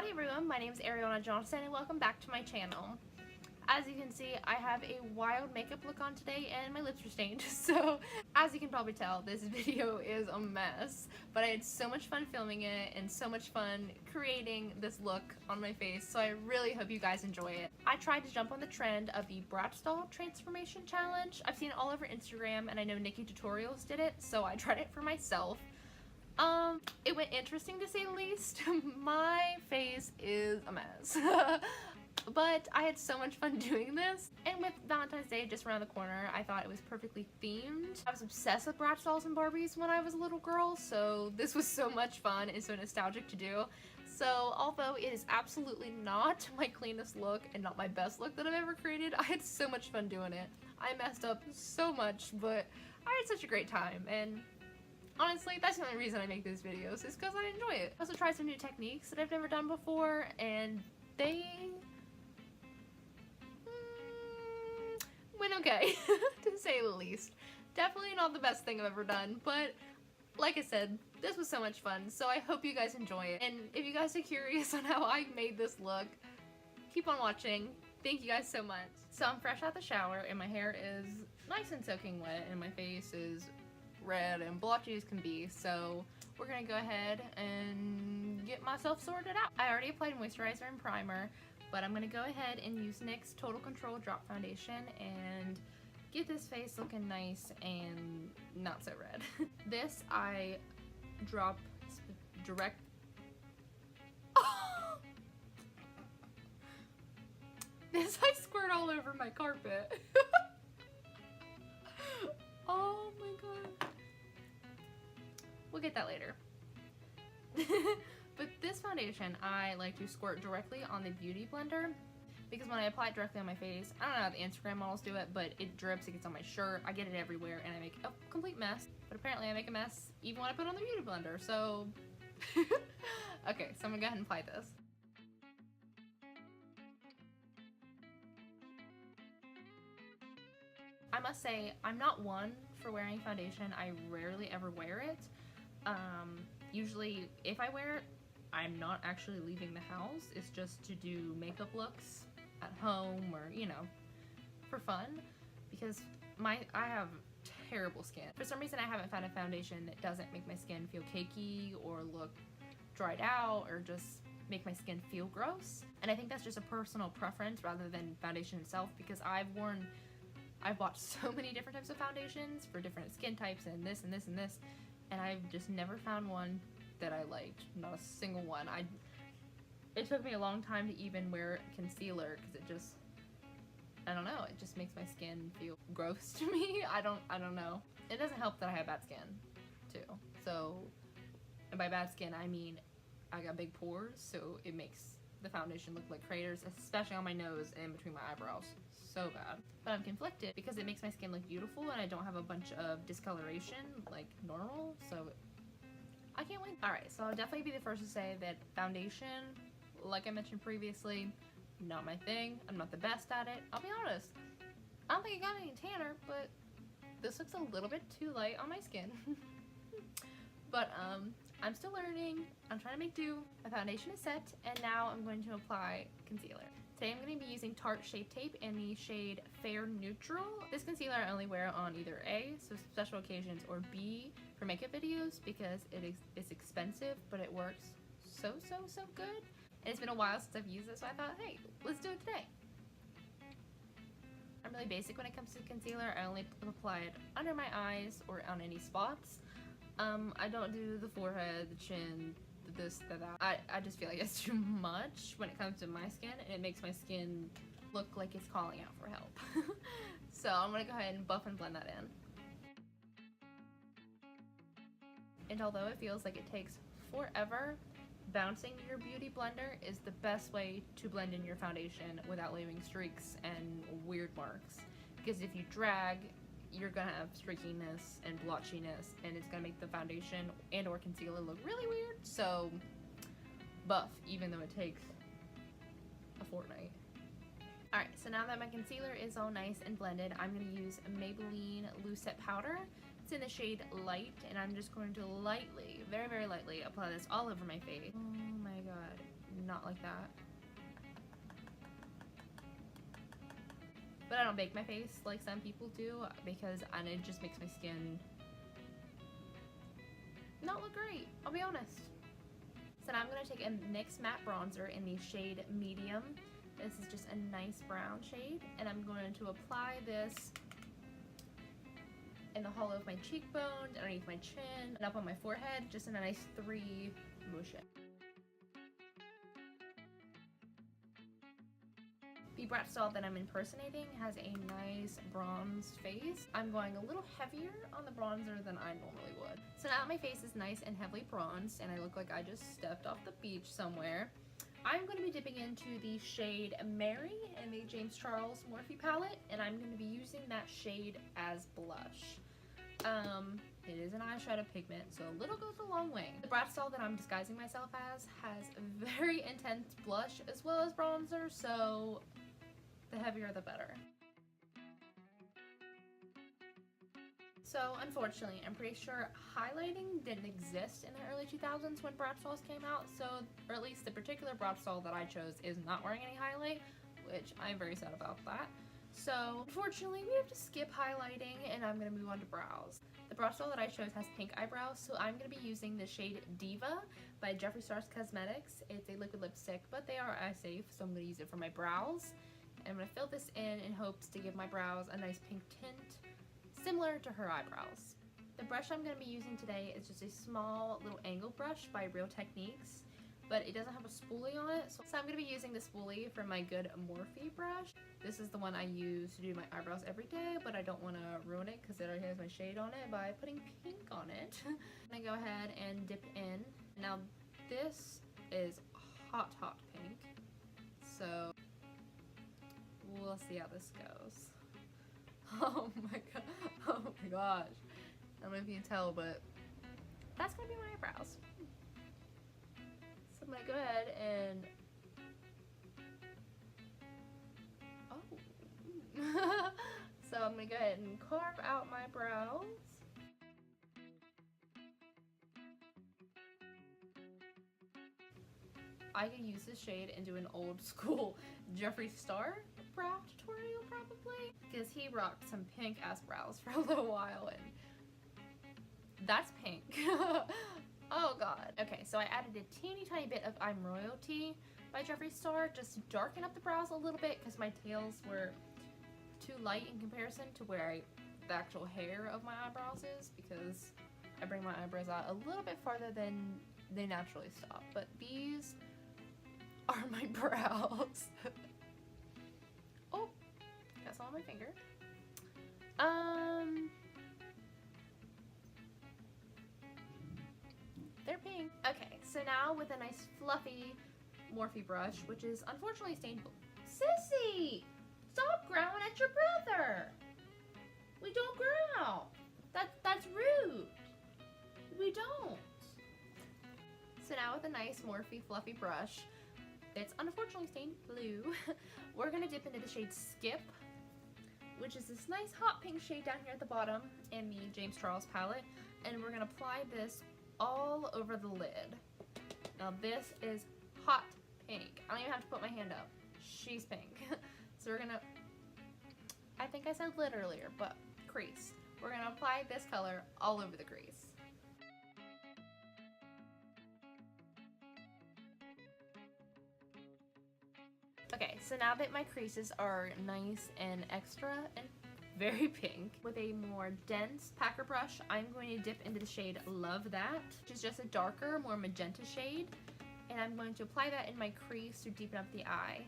Howdy everyone, my name is Ariana Johnson and welcome back to my channel. As you can see, I have a wild makeup look on today and my lips are stained, so as you can probably tell, this video is a mess. But I had so much fun filming it and so much fun creating this look on my face, so I really hope you guys enjoy it. I tried to jump on the trend of the Bratz Doll transformation challenge. I've seen it all over Instagram and I know Nikki Tutorials did it, so I tried it for myself. It went interesting to say the least. My face is a mess. But I had so much fun doing this, and with Valentine's Day just around the corner, I thought it was perfectly themed. I was obsessed with Bratz dolls and Barbies when I was a little girl, so this was so much fun and so nostalgic to do. So although it is absolutely not my cleanest look and not my best look that I've ever created, I had so much fun doing it. I messed up so much, but I had such a great time, and honestly, that's the only reason I make these videos, is because I enjoy it. I also tried some new techniques that I've never done before, and they went okay, to say the least. Definitely not the best thing I've ever done, but like I said, this was so much fun, so I hope you guys enjoy it. And if you guys are curious on how I made this look, keep on watching. Thank you guys so much. So I'm fresh out the shower, and my hair is nice and soaking wet, and my face is red and blotchy as can be, so we're gonna go ahead and get myself sorted out. I already applied moisturizer and primer, but I'm gonna go ahead and use NYX's Total Control Drop Foundation and get this face looking nice and not so red. This I drop direct. This I squirt all over my carpet. Oh my god. We'll get that later. But this foundation I like to squirt directly on the beauty blender, because when I apply it directly on my face, I don't know how the Instagram models do it, but it drips, it gets on my shirt, I get it everywhere, and I make a complete mess. But apparently I make a mess even when I put it on the beauty blender, so okay, so I'm gonna go ahead and apply this. I must say, I'm not one for wearing foundation. I rarely ever wear it. Usually if I wear it, I'm not actually leaving the house. It's just to do makeup looks at home or, you know, for fun, because I have terrible skin. For some reason I haven't found a foundation that doesn't make my skin feel cakey or look dried out or just make my skin feel gross. And I think that's just a personal preference rather than foundation itself, because I've bought so many different types of foundations for different skin types and this and this and this, and I've just never found one that I liked. Not a single one. It took me a long time to even wear concealer, because I don't know, it just makes my skin feel gross to me. I don't know. It doesn't help that I have bad skin too. So, and by bad skin I mean I got big pores, so it makes the foundation look like craters, especially on my nose and between my eyebrows. So bad. But I'm conflicted because it makes my skin look beautiful and I don't have a bunch of discoloration like normal, so I can't win. Alright, so I'll definitely be the first to say that foundation, like I mentioned previously, not my thing. I'm not the best at it. I'll be honest. I don't think I got any tanner, but this looks a little bit too light on my skin. But I'm still learning. I'm trying to make do. My foundation is set, and now I'm going to apply concealer. Today I'm going to be using Tarte Shape Tape in the shade Fair Neutral. This concealer I only wear on either A, so special occasions, or B, for makeup videos, because it's expensive, but it works so good. And it's been a while since I've used it, so I thought, hey, let's do it today. I'm really basic when it comes to concealer. I only apply it under my eyes or on any spots. I don't do the forehead, the chin, this, that. I just feel like it's too much when it comes to my skin, and it makes my skin look like it's calling out for help. So I'm gonna go ahead and buff and blend that in. And although it feels like it takes forever, bouncing your beauty blender is the best way to blend in your foundation without leaving streaks and weird marks. Because if you drag, you're gonna have streakiness and blotchiness, and it's gonna make the foundation and or concealer look really weird. So buff, even though it takes a fortnight. Alright, so now that my concealer is all nice and blended, I'm going to use a Maybelline Lucette Powder. It's in the shade Light, and I'm just going to lightly, very lightly, apply this all over my face. Oh my god, not like that. But I don't bake my face like some people do because it just makes my skin not look great, I'll be honest. So now I'm going to take a NYX matte bronzer in the shade medium. This is just a nice brown shade, and I'm going to apply this in the hollow of my cheekbone, underneath my chin, and up on my forehead, just in a nice 3 motion. The Bratz doll that I'm impersonating has a nice bronzed face. I'm going a little heavier on the bronzer than I normally would. So now that my face is nice and heavily bronzed and I look like I just stepped off the beach somewhere, I'm going to be dipping into the shade Mary in the James Charles Morphe palette, and I'm going to be using that shade as blush. It is an eyeshadow pigment, so a little goes a long way. The Bratz doll that I'm disguising myself as has a very intense blush as well as bronzer, so the heavier the better. So unfortunately, I'm pretty sure highlighting didn't exist in the early 2000s when Bratz dolls came out, so, or at least the particular Bratz doll that I chose is not wearing any highlight, which I'm very sad about that. So unfortunately, we have to skip highlighting and I'm going to move on to brows. The Bratz doll that I chose has pink eyebrows, so I'm going to be using the shade Diva by Jeffree Cosmetics. It's a liquid lipstick, but they are eye safe, so I'm going to use it for my brows. I'm going to fill this in hopes to give my brows a nice pink tint, similar to her eyebrows. The brush I'm going to be using today is just a small little angle brush by Real Techniques, but it doesn't have a spoolie on it, so I'm going to be using the spoolie from my good Morphe brush. This is the one I use to do my eyebrows every day, but I don't want to ruin it because it already has my shade on it by putting pink on it. I'm going to go ahead and dip in. Now this is hot, hot pink, so we'll see how this goes. Oh my god, oh my gosh. I don't know if you can tell, but that's gonna be my eyebrows. So I'm gonna go ahead and, oh. So I'm gonna go ahead and carve out my brows. I could use this shade and do an old school Jeffree Star brow tutorial probably, because he rocked some pink ass brows for a little while, and that's pink. Oh god. Okay, so I added a teeny tiny bit of I'm Royalty by Jeffree Star just to darken up the brows a little bit because my tails were too light in comparison to where the actual hair of my eyebrows is, because I bring my eyebrows out a little bit farther than they naturally stop. But these are my brows. Oh, got some on my finger. They're pink. Okay, so now with a nice fluffy Morphe brush, which is unfortunately stained. Sissy! Stop growling at your brother! We don't growl! That's rude! We don't! So now with a nice Morphe fluffy brush, it's unfortunately stained blue, we're going to dip into the shade Skip, which is this nice hot pink shade down here at the bottom in the James Charles palette, and we're going to apply this all over the lid. Now this is hot pink. I don't even have to put my hand up. She's pink. So we're going to, I think I said lid earlier, but crease. We're going to apply this color all over the crease. Okay, so now that my creases are nice and extra and very pink, with a more dense packer brush, I'm going to dip into the shade Love That, which is just a darker, more magenta shade, and I'm going to apply that in my crease to deepen up the eye.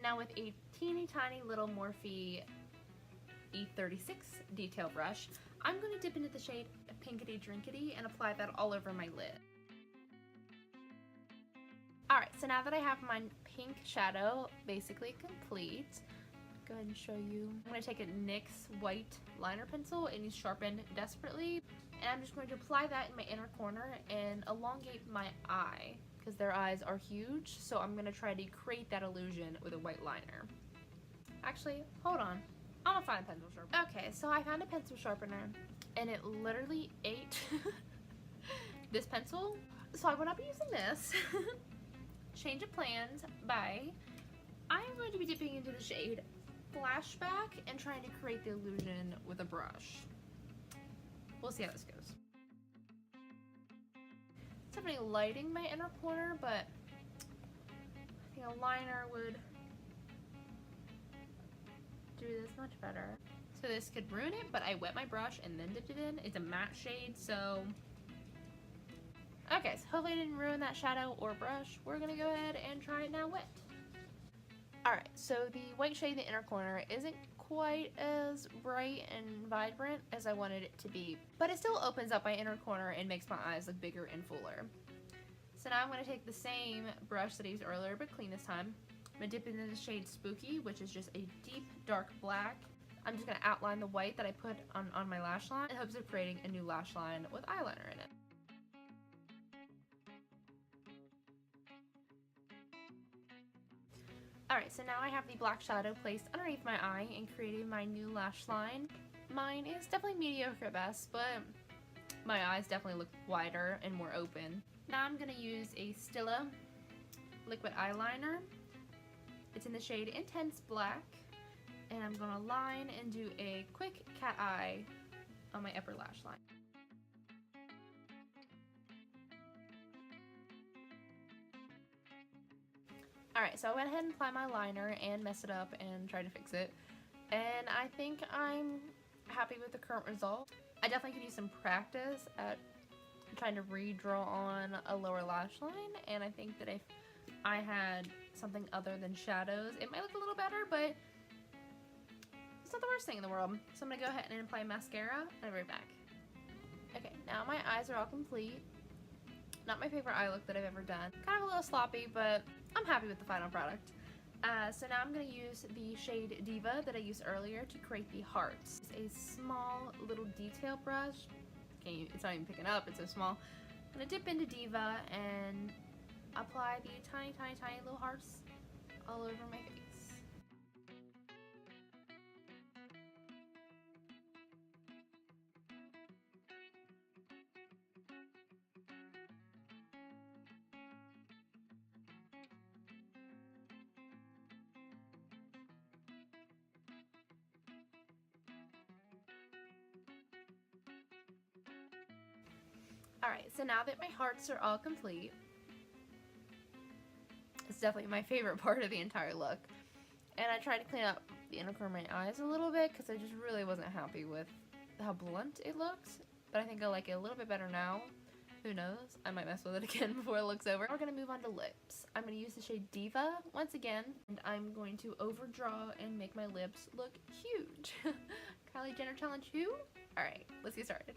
Now with a teeny tiny little Morphe E36 detail brush, I'm going to dip into the shade Pinkity Drinkity and apply that all over my lid. Alright, so now that I have my pink shadow basically complete, go ahead and show you. I'm going to take a NYX white liner pencil and use Sharpen Desperately, and I'm just going to apply that in my inner corner and elongate my eye, because their eyes are huge, so I'm going to try to create that illusion with a white liner. Actually, hold on. I'm gonna find a pencil sharpener. Okay, so I found a pencil sharpener, and it literally ate this pencil. So I went up using this Change of Plans by, I'm going to be dipping into the shade Flashback and trying to create the illusion with a brush. We'll see how this goes. It's definitely lighting my inner corner, but I think a liner would do this much better. So this could ruin it, but I wet my brush and then dipped it in. It's a matte shade, so... Okay, so hopefully I didn't ruin that shadow or brush. We're gonna go ahead and try it now wet. Alright, so the white shade in the inner corner isn't quite as bright and vibrant as I wanted it to be, but it still opens up my inner corner and makes my eyes look bigger and fuller. So now I'm going to take the same brush that I used earlier, but clean this time. I'm going to dip into the shade Spooky, which is just a deep dark black. I'm just going to outline the white that I put on my lash line in hopes of creating a new lash line with eyeliner in it. Alright, so now I have the black shadow placed underneath my eye and creating my new lash line. Mine is definitely mediocre at best, but my eyes definitely look wider and more open. Now I'm going to use a Stila liquid eyeliner. It's in the shade Intense Black, and I'm going to line and do a quick cat eye on my upper lash line. Alright, so I went ahead and applied my liner and messed it up and tried to fix it. And I think I'm happy with the current result. I definitely could use some practice at trying to redraw on a lower lash line. And I think that if I had something other than shadows, it might look a little better, but it's not the worst thing in the world. So I'm going to go ahead and apply mascara and I'll be right back. Okay, now my eyes are all complete. Not my favorite eye look that I've ever done. Kind of a little sloppy, but I'm happy with the final product. So now I'm going to use the shade Diva that I used earlier to create the hearts. It's a small little detail brush. It's not even picking up, it's so small. I'm going to dip into Diva and apply the tiny, tiny, tiny little hearts all over my face. Alright, so now that my hearts are all complete, it's definitely my favorite part of the entire look. And I tried to clean up the inner corner of my eyes a little bit because I just really wasn't happy with how blunt it looks. But I think I like it a little bit better now. Who knows? I might mess with it again before it looks over. We're going to move on to lips. I'm going to use the shade Diva once again. And I'm going to overdraw and make my lips look huge. Kylie Jenner challenge who? Alright, let's get started.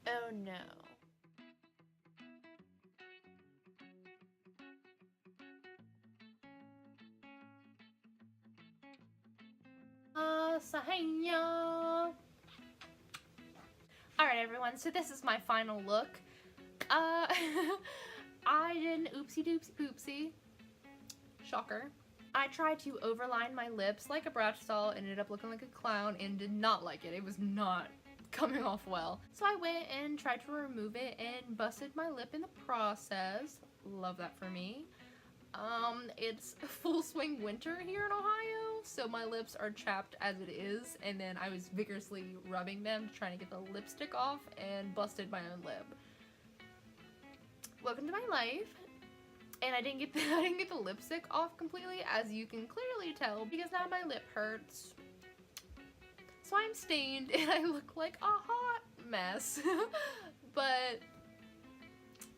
Oh no. Sahanya. Alright everyone, so this is my final look. I did an oopsie doopsie poopsie. Shocker. I tried to overline my lips like a Bratz Doll, ended up looking like a clown, and did not like it. It was not coming off well. So I went and tried to remove it and busted my lip in the process. Love that for me. It's full swing winter here in Ohio, so my lips are chapped as it is, and then I was vigorously rubbing them trying to get the lipstick off and busted my own lip. Welcome to my life. And I didn't get the lipstick off completely, as you can clearly tell, because now my lip hurts. So I'm stained and I look like a hot mess. But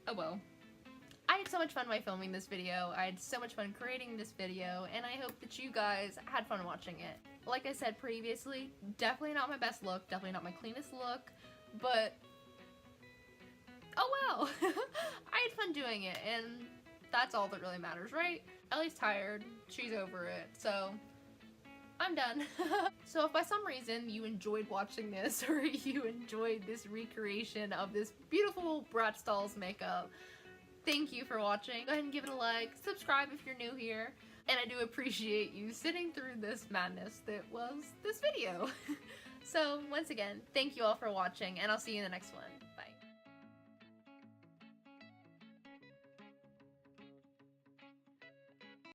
oh well. I had so much fun by filming this video. I had so much fun creating this video, and I hope that you guys had fun watching it. Like I said previously, definitely not my best look, definitely not my cleanest look, but oh well, I had fun doing it, and that's all that really matters, right? Ellie's tired, she's over it, so I'm done. So if by some reason you enjoyed watching this, or you enjoyed this recreation of this beautiful Bratz Doll's makeup, thank you for watching. Go ahead and give it a like, subscribe if you're new here, and I do appreciate you sitting through this madness that was this video. So once again, thank you all for watching, and I'll see you in the next one.